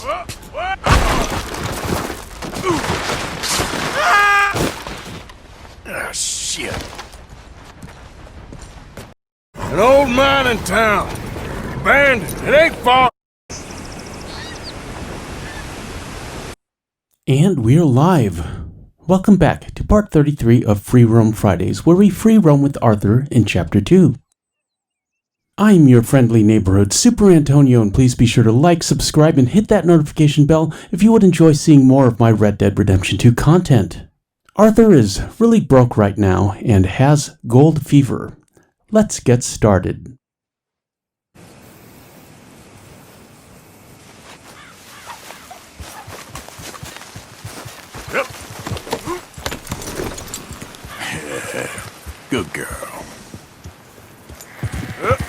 this. Ah, shit. An old mine in town. Abandoned. It ain't far. And we're live. Welcome back to part 33 of Free Roam Fridays, where we free roam with Arthur in Chapter 2. I'm your friendly neighborhood Super Antonio, and please be sure to like, subscribe, and hit that notification bell if you would enjoy seeing more of my Red Dead Redemption 2 content. Arthur is really broke right now and has gold fever. Let's get started. Yep. Good girl. Yep.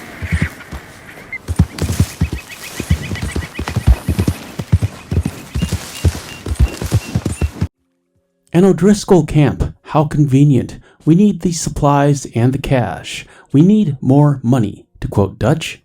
An O'Driscoll camp. How convenient. We need the supplies and the cash. We need more money, to quote Dutch.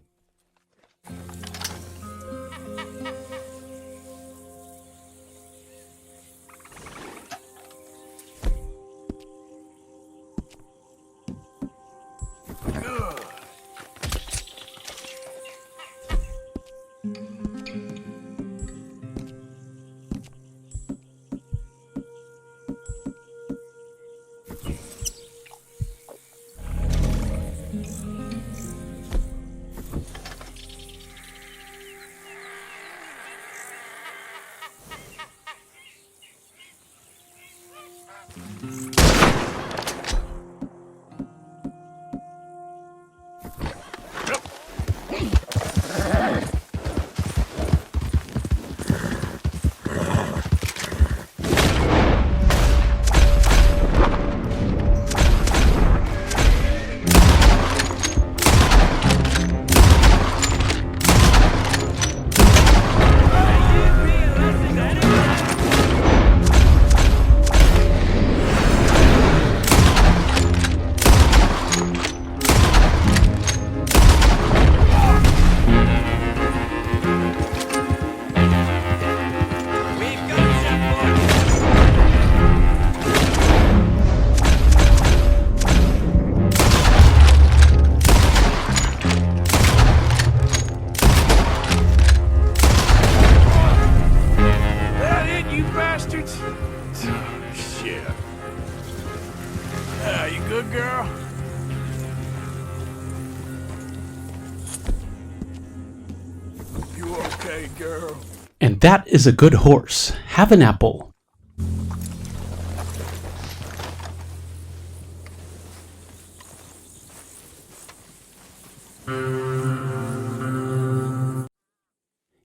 And that is a good horse. Have an apple.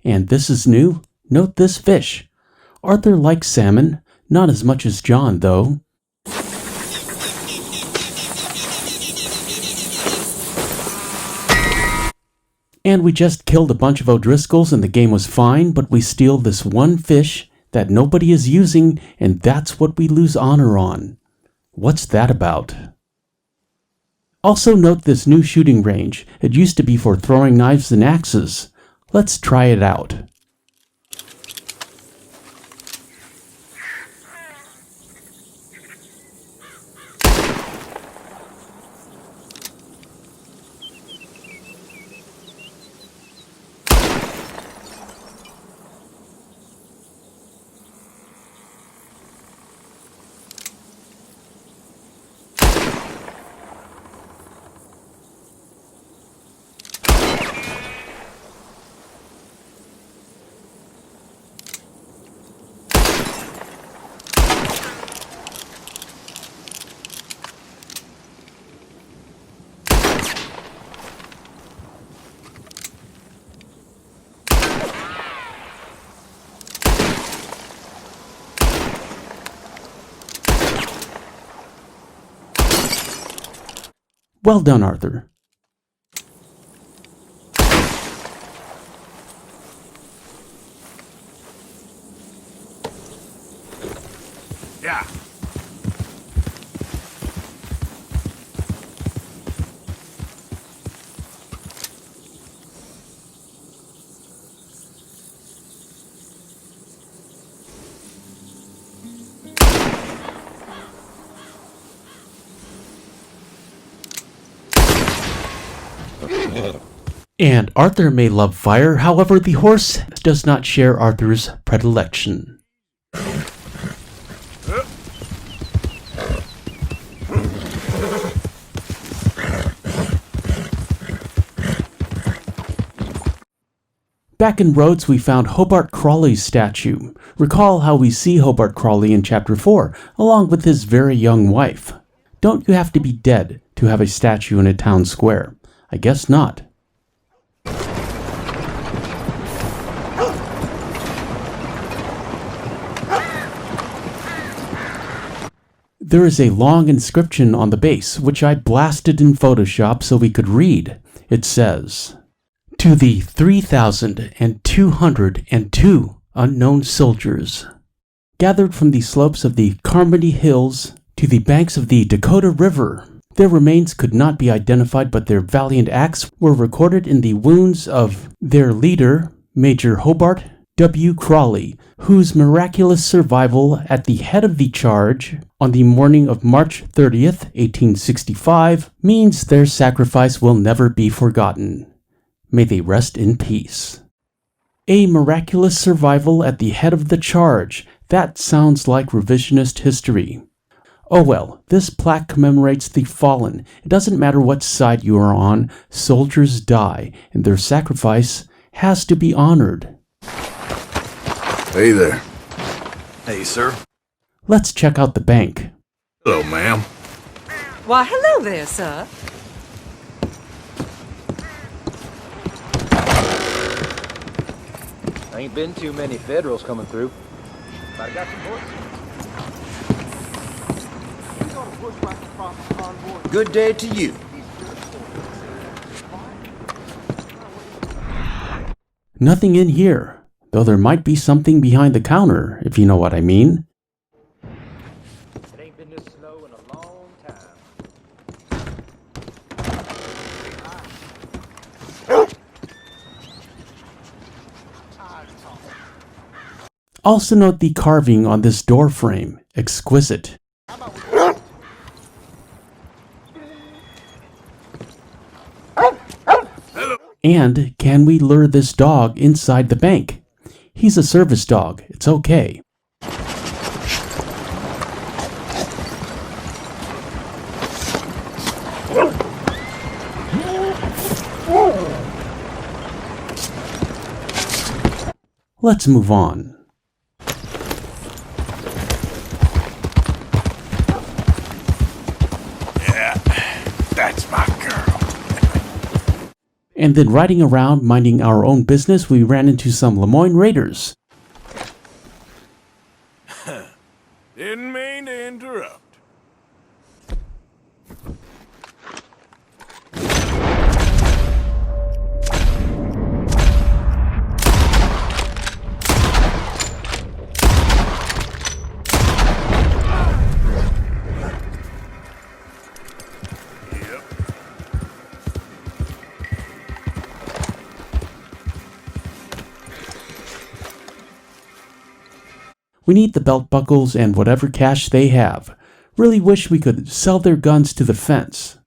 And this is new. Note this fish. Arthur likes salmon, not as much as John, though. And we just killed a bunch of O'Driscolls and the game was fine, but we steal this one fish that nobody is using, and that's what we lose honor on. What's that about? Also note this new shooting range. It used to be for throwing knives and axes. Let's try it out. Well done, Arthur. Yeah. And Arthur may love fire, however, the horse does not share Arthur's predilection. Back in Rhodes, we found Hobart Crawley's statue. Recall how we see Hobart Crawley in Chapter 4, along with his very young wife. Don't you have to be dead to have a statue in a town square? I guess not. There is a long inscription on the base, which I blasted in Photoshop so we could read. It says, "To the 3,202 unknown soldiers, gathered from the slopes of the Carmody Hills to the banks of the Dakota River. Their remains could not be identified, but their valiant acts were recorded in the wounds of their leader, Major Hobart W. Crawley, whose miraculous survival at the head of the charge on the morning of March 30th, 1865, means their sacrifice will never be forgotten. May they rest in peace." A miraculous survival at the head of the charge. That sounds like revisionist history. Oh well, this plaque commemorates the fallen. It doesn't matter what side you are on, soldiers die, and their sacrifice has to be honored. Hey there. Hey, sir. Let's check out the bank. Hello, ma'am. Why, hello there, sir. Ain't been too many Federals coming through. But I got some horses. Good day to you. Nothing in here, though there might be something behind the counter, if you know what I mean. It ain't been this slow in a long time. Also note the carving on this door frame. Exquisite. And can we lure this dog inside the bank? He's a service dog. It's okay. Let's move on. Yeah, that's my girl. And then riding around minding our own business, we ran into some Lemoyne Raiders. Didn't mean to interrupt. We need the belt buckles and whatever cash they have. Really wish we could sell their guns to the fence.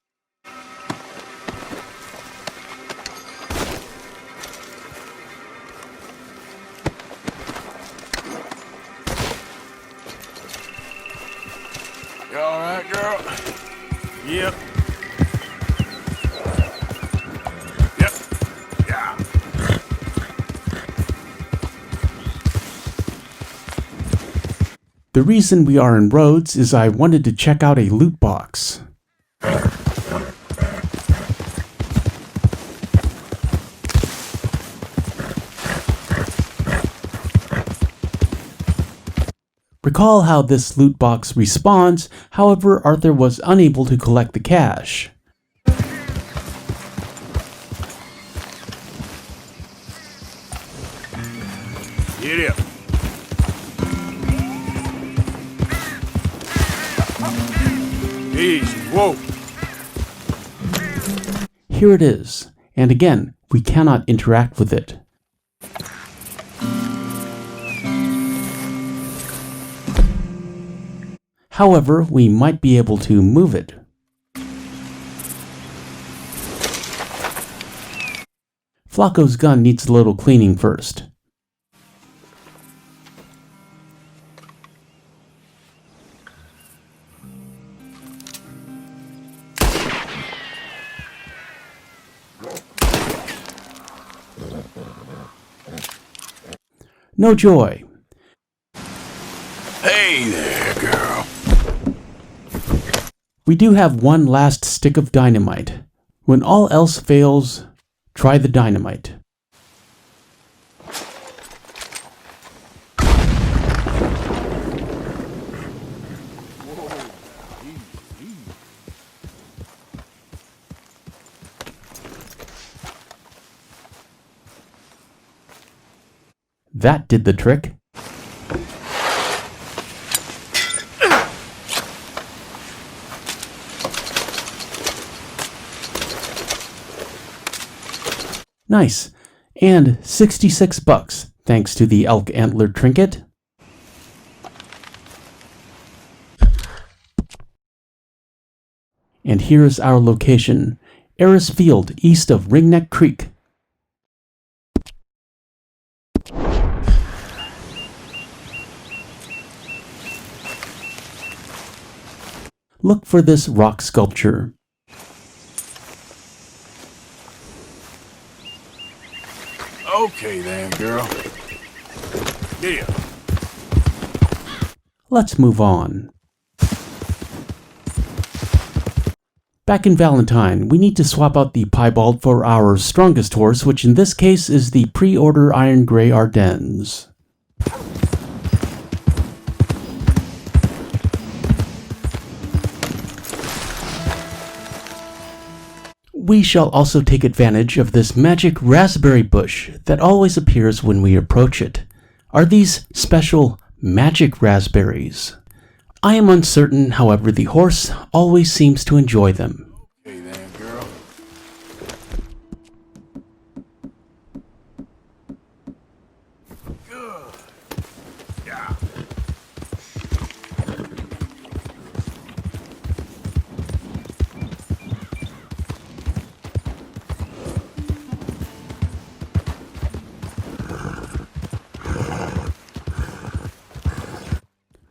You alright, girl? Yep. Yep. Yeah. The reason we are in Rhodes is I wanted to check out a loot box. Recall how this loot box respawns, however Arthur was unable to collect the cash. Get up. Easy, whoa. Here it is, and again, we cannot interact with it. However, we might be able to move it. Flacco's gun needs a little cleaning first. No joy. Hey there, girl. We do have one last stick of dynamite. When all else fails, try the dynamite. That did the trick. Nice. And 66 bucks, thanks to the elk antler trinket. And here's our location, Eris Field, east of Ringneck Creek. Look for this rock sculpture. Okay then, girl. Yeah. Let's move on. Back in Valentine, we need to swap out the piebald for our strongest horse, which in this case is the pre-order Iron Grey Ardennes. We shall also take advantage of this magic raspberry bush that always appears when we approach it. Are these special magic raspberries? I am uncertain, however, the horse always seems to enjoy them. Okay then, girl. Good. Yeah.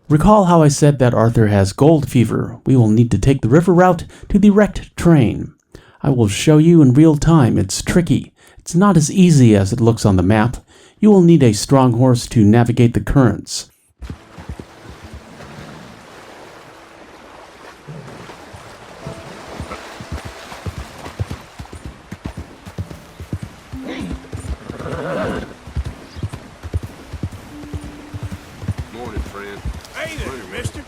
Recall how I said that Arthur has gold fever. We will need to take the river route to the wrecked train. I will show you in real time. It's tricky. It's not as easy as it looks on the map. You will need a strong horse to navigate the currents. Morning, friend. Hey there, mister.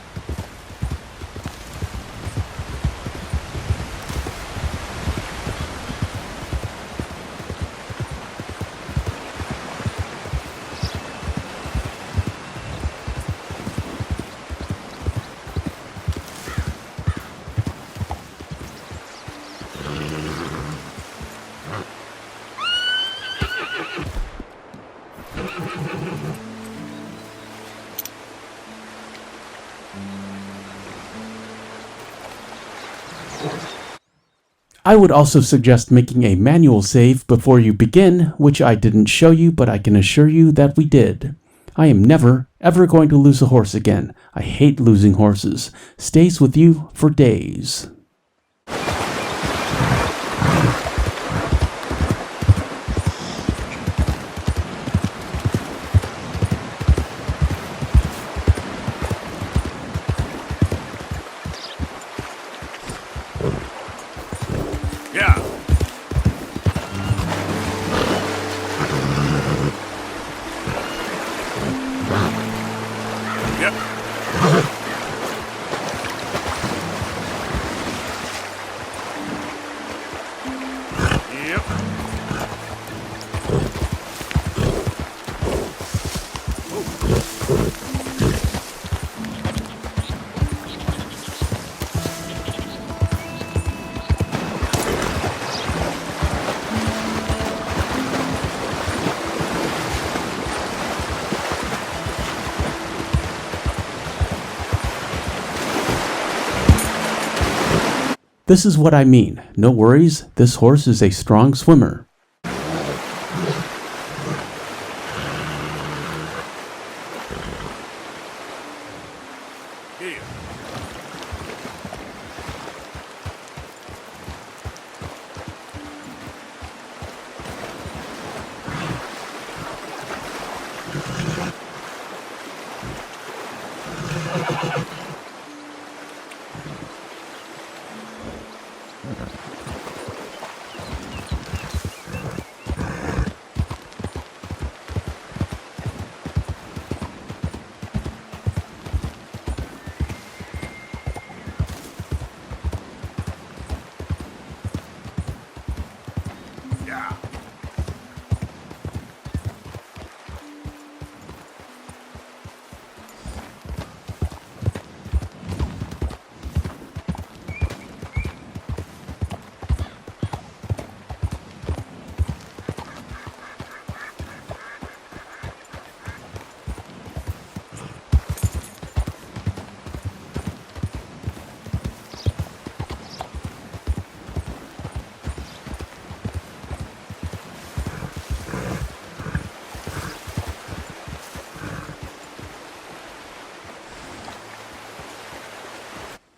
I would also suggest making a manual save before you begin, which I didn't show you, but I can assure you that we did. I am never, ever going to lose a horse again. I hate losing horses. Stays with you for days. Yeah. Yep. Yep. This is what I mean. No worries, this horse is a strong swimmer.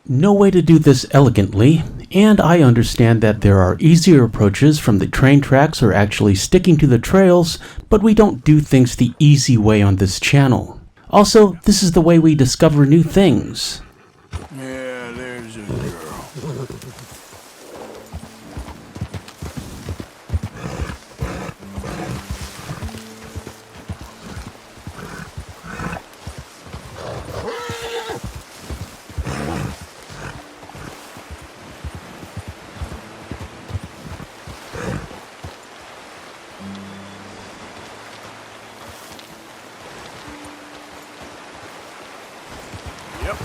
no way to do this elegantly, and I understand that there are easier approaches from the train tracks or actually sticking to the trails, but we don't do things the easy way on this channel. Also, this is the way we discover new things. Yeah, there's a girl. Yep.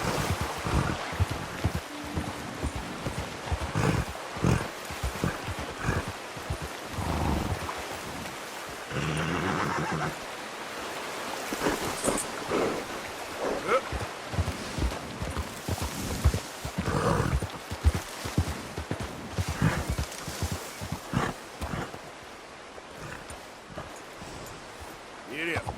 Get up.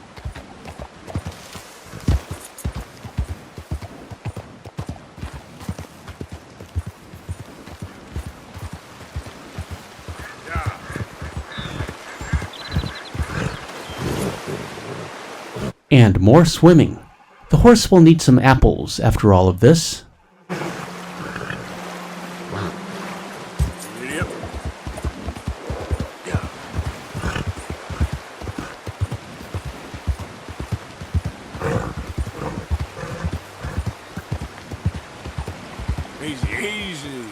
And more swimming. The horse will need some apples after all of this. Get up. Easy, easy.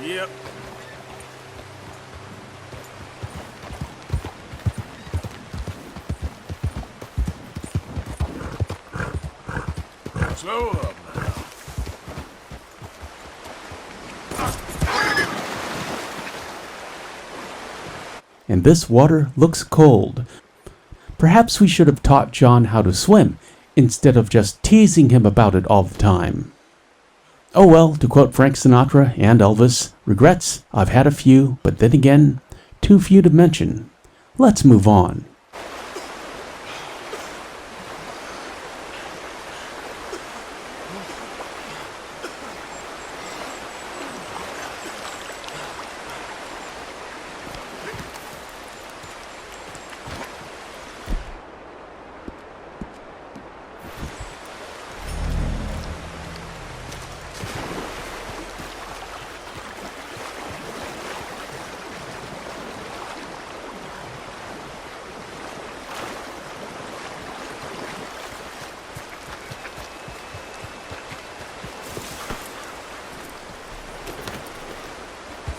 Yep. Slow up now. And this water looks cold. Perhaps we should have taught John how to swim, instead of just teasing him about it all the time. Oh well, to quote Frank Sinatra and Elvis, regrets, I've had a few, but then again, too few to mention. Let's move on.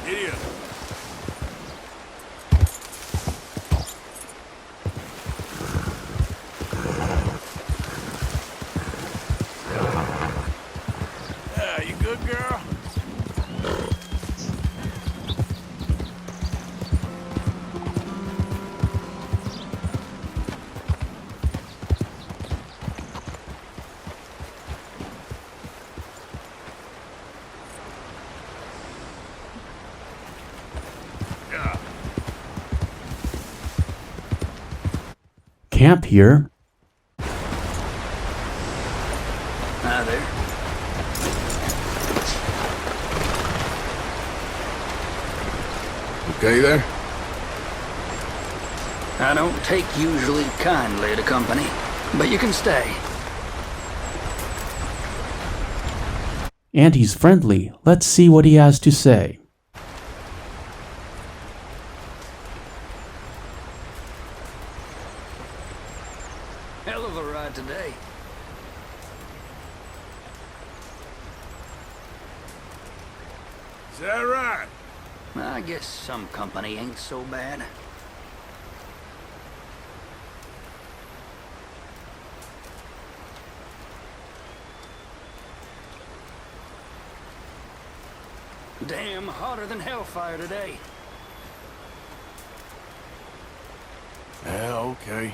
Idiot. Yeah, you good, girl? Yeah. Camp here. Hi there. Okay there? I don't take usually kindly to company, but you can stay. And he's friendly. Let's see what he has to say. Hell of a ride today. Is that right? I guess some company ain't so bad. Damn, hotter than hellfire today. Yeah, okay.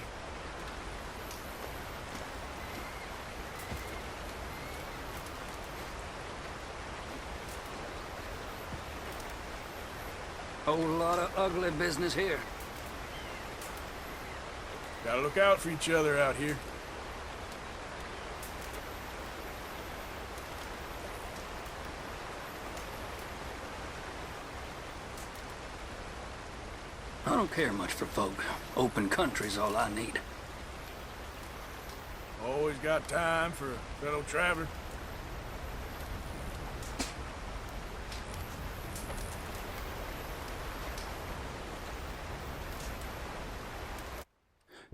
Whole lot of ugly business here. Gotta look out for each other out here. I don't care much for folk. Open country's all I need. Always got time for a fellow traveler.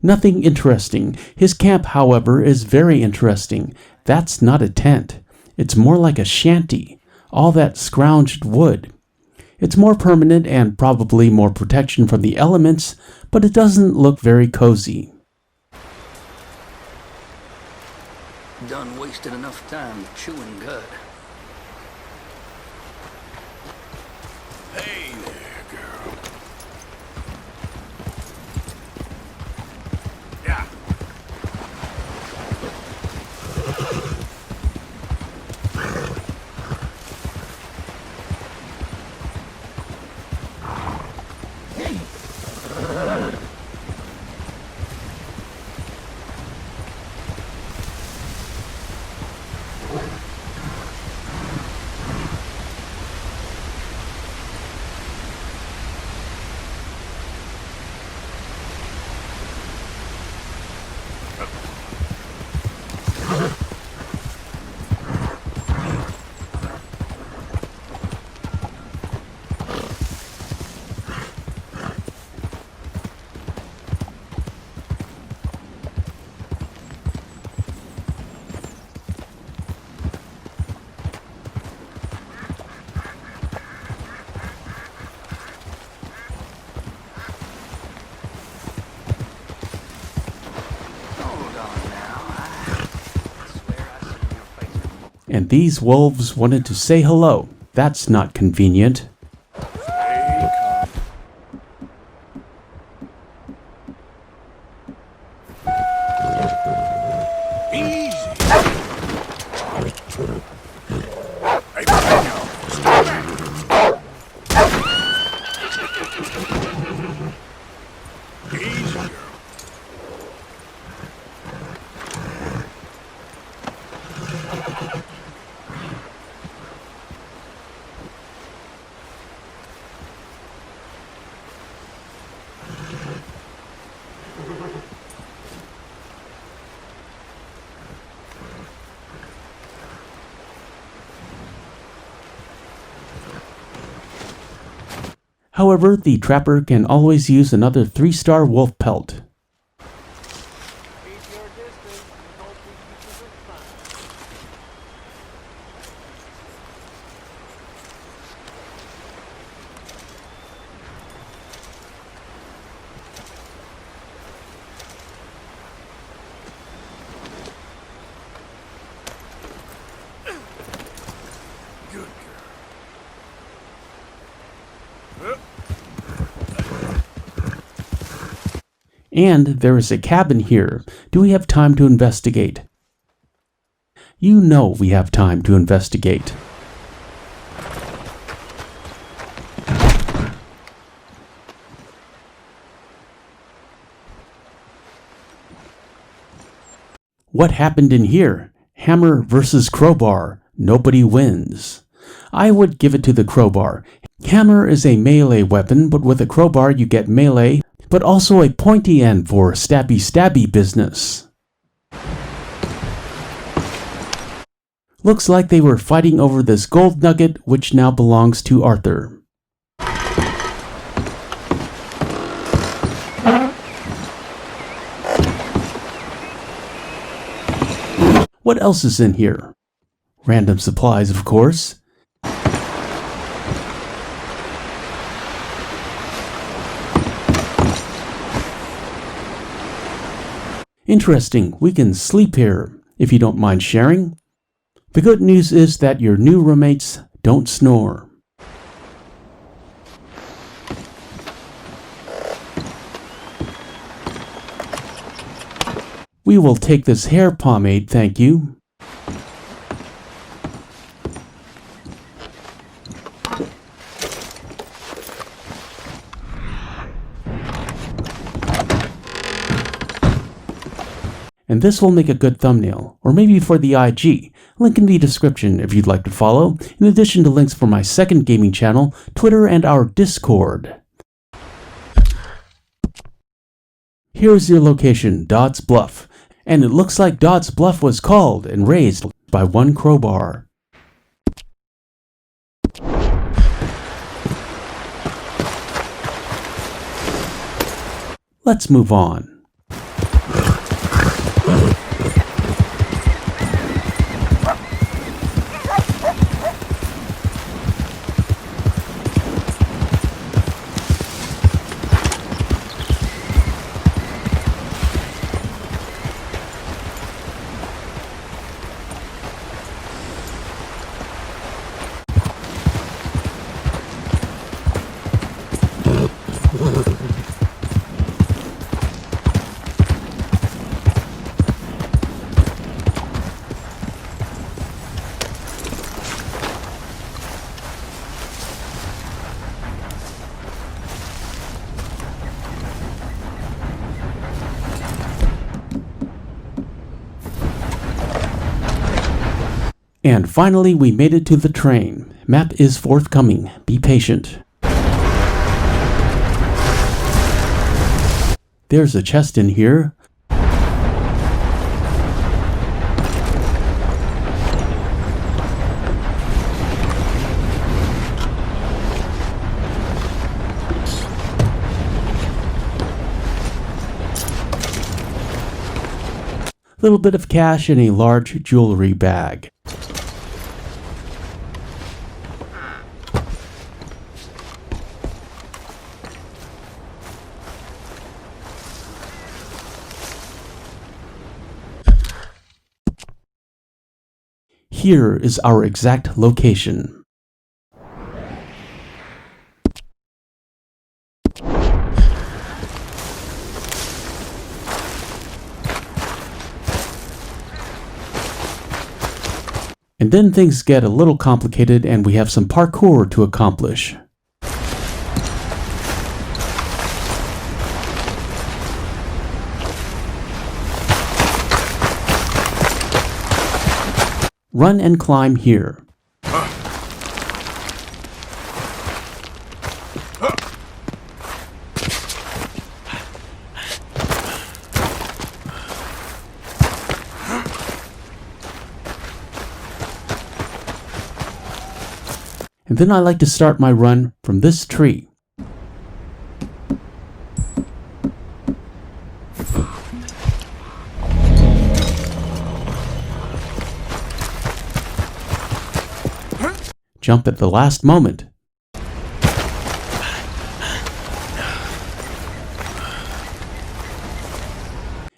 Nothing interesting. His camp, however, is very interesting. That's not a tent. It's more like a shanty. All that scrounged wood. It's more permanent and probably more protection from the elements, but it doesn't look very cozy. Done wasted enough time chewing cud. Hey there, girl. Yeah. And these wolves wanted to say hello. That's not convenient. However, the trapper can always use another 3-star wolf pelt. And there is a cabin here. Do we have time to investigate? You know we have time to investigate. What happened in here? Hammer versus crowbar. Nobody wins. I would give it to the crowbar. Hammer is a melee weapon, but with a crowbar you get melee, but also a pointy end for stabby business. Looks like they were fighting over this gold nugget, which now belongs to Arthur. What else is in here? Random supplies, of course. Interesting, we can sleep here, if you don't mind sharing. The good news is that your new roommates don't snore. We will take this hair pomade, thank you. and this will make a good thumbnail, or maybe for the IG. Link in the description if you'd like to follow, in addition to links for my second gaming channel, Twitter, and our Discord. Here's your location, Dodds Bluff, and it looks like Dodds Bluff was called and raised by one crowbar. Let's move on. And finally, we made it to the train. Map is forthcoming. Be patient. There's a chest in here. Little bit of cash in a large jewelry bag. Here is our exact location. And then things get a little complicated and we have some parkour to accomplish. Run and climb here. And then I like to start my run from this tree. Jump at the last moment.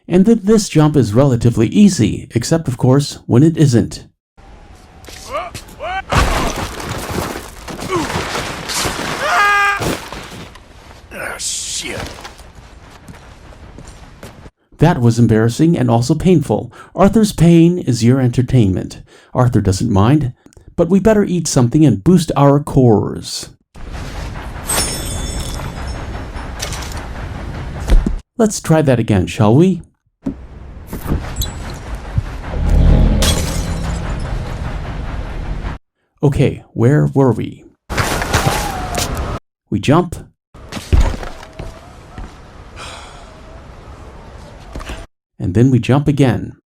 And then this jump is relatively easy, except of course when it isn't. Shit. That was embarrassing and also painful. Arthur's pain is your entertainment. Arthur doesn't mind, but we better eat something and boost our cores. Let's try that again, shall we? Okay, where were we? We jump. And then we jump again.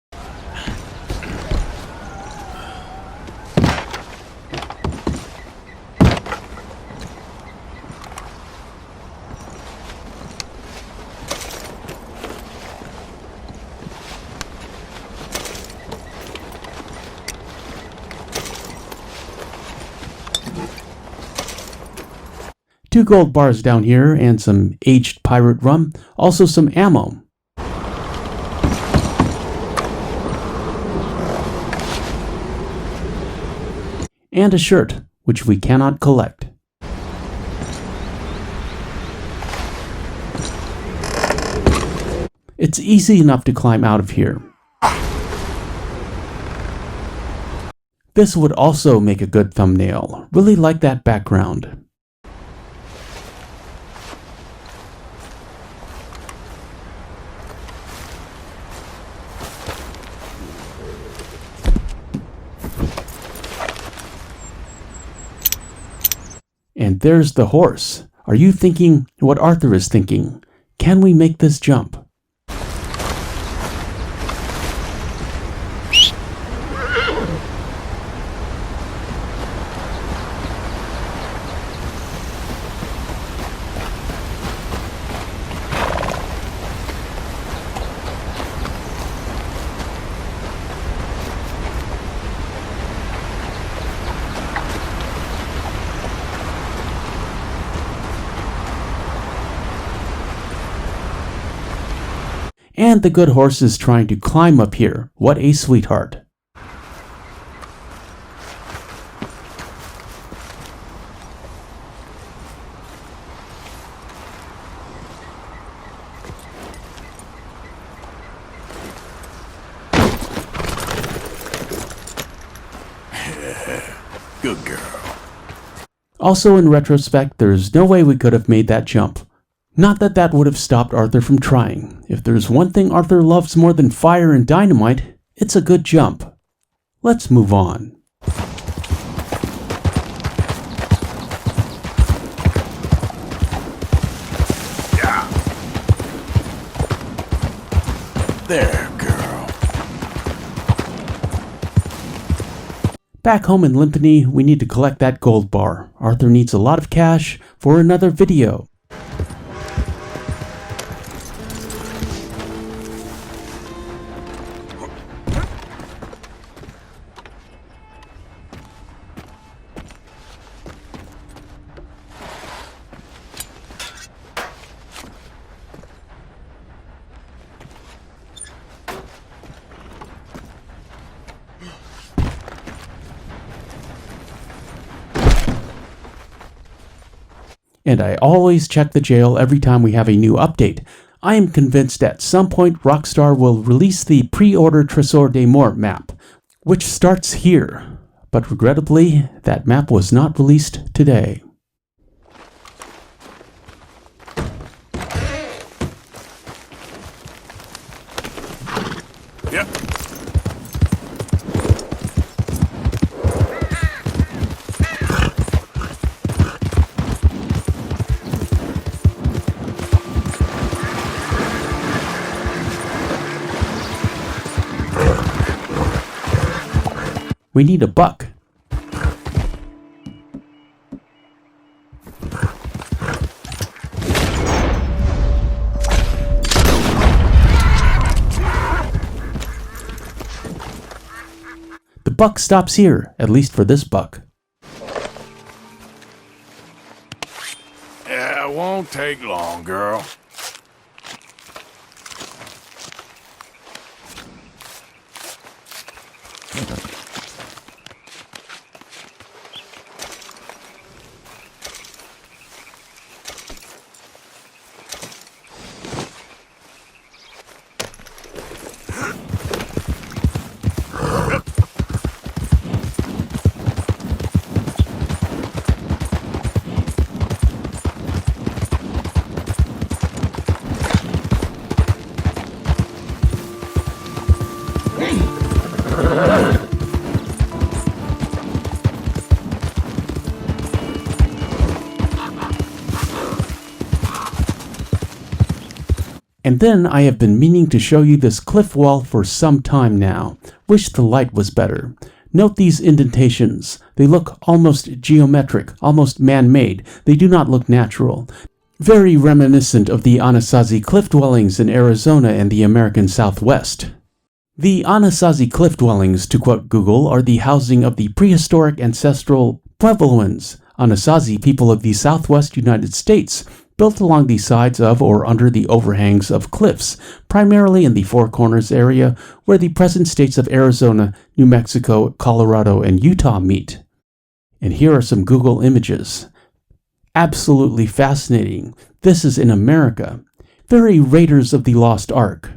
Two gold bars down here and some aged pirate rum, also some ammo. And a shirt, which we cannot collect. It's easy enough to climb out of here. This would also make a good thumbnail. Really like that background. And there's the horse. Are you thinking what Arthur is thinking? Can we make this jump? And the good horse is trying to climb up here. What a sweetheart. Good girl. Also, in retrospect, there's no way we could have made that jump. Not that that would have stopped Arthur from trying. If there's one thing Arthur loves more than fire and dynamite, it's a good jump. Let's move on. Yeah. There, girl. Back home in Limphany, we need to collect that gold bar. Arthur needs a lot of cash for another video. And I always check the jail every time we have a new update. I am convinced at some point Rockstar will release the pre-order Trésor des Morts map, which starts here. But regrettably, that map was not released today. Yep. We need a buck. The buck stops here, at least for this buck. Yeah, it won't take long, girl. And then I have been meaning to show you this cliff wall for some time now. Wish the light was better. Note these indentations. They look almost geometric, almost man-made. They do not look natural. Very reminiscent of the Anasazi cliff dwellings in Arizona and the American Southwest. The Anasazi cliff dwellings, to quote Google, are the housing of the prehistoric ancestral Puebloans, Anasazi people of the Southwest United States, built along the sides of or under the overhangs of cliffs, primarily in the Four Corners area where the present states of Arizona, New Mexico, Colorado, and Utah meet. And here are some Google images. Absolutely fascinating. This is in America. Very Raiders of the Lost Ark.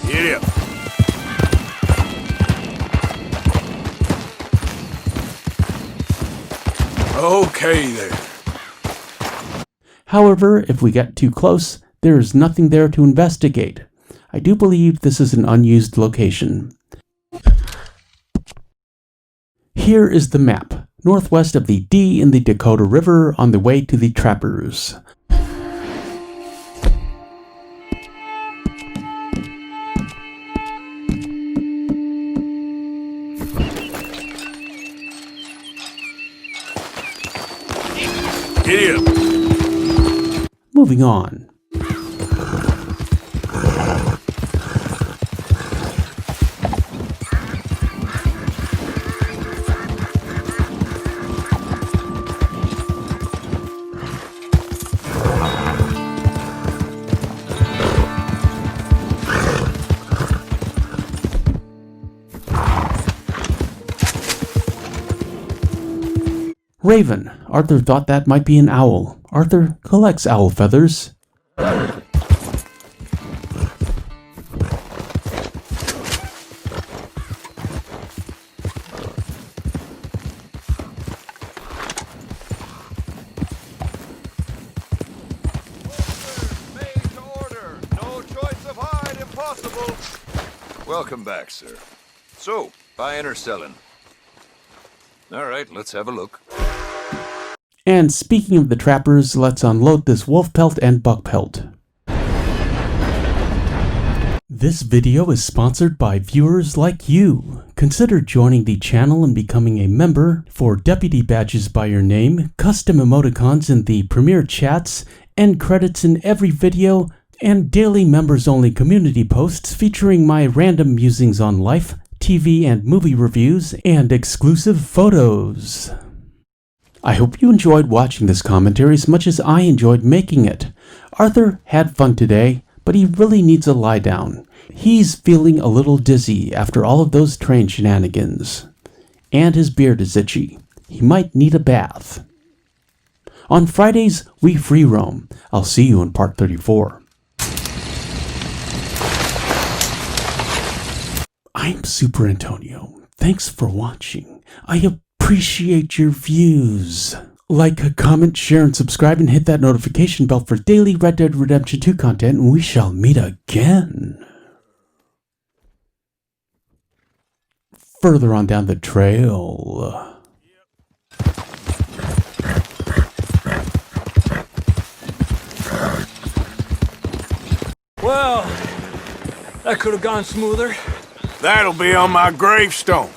Get up. Okay there. However, if we get too close, there is nothing there to investigate. I do believe this is an unused location. Here is the map. northwest of the D in the Dakota River on the way to the Trappers. Giddy up. Moving on. Raven. Arthur thought that might be an owl. Arthur collects owl feathers. Made to order. No choice of hide impossible. Welcome back, sir. So, buying or selling? All right, let's have a look. And speaking of the Trappers, let's unload this wolf pelt and buck pelt. This video is sponsored by viewers like you. Consider joining the channel and becoming a member for deputy badges by your name, custom emoticons in the premiere chats, end credits in every video, and daily members-only community posts featuring my random musings on life, TV and movie reviews, and exclusive photos. I hope you enjoyed watching this commentary as much as I enjoyed making it. Arthur had fun today, but he really needs a lie down. He's feeling a little dizzy after all of those train shenanigans. And his beard is itchy. He might need a bath. On Fridays, we free roam. I'll see you in part 34. I'm Super Antonio. Thanks for watching. I appreciate your views. Like, comment, share, and subscribe, and hit that notification bell for daily Red Dead Redemption 2 content, and we shall meet again. Further on down the trail. Well, that could have gone smoother. That'll be on my gravestone.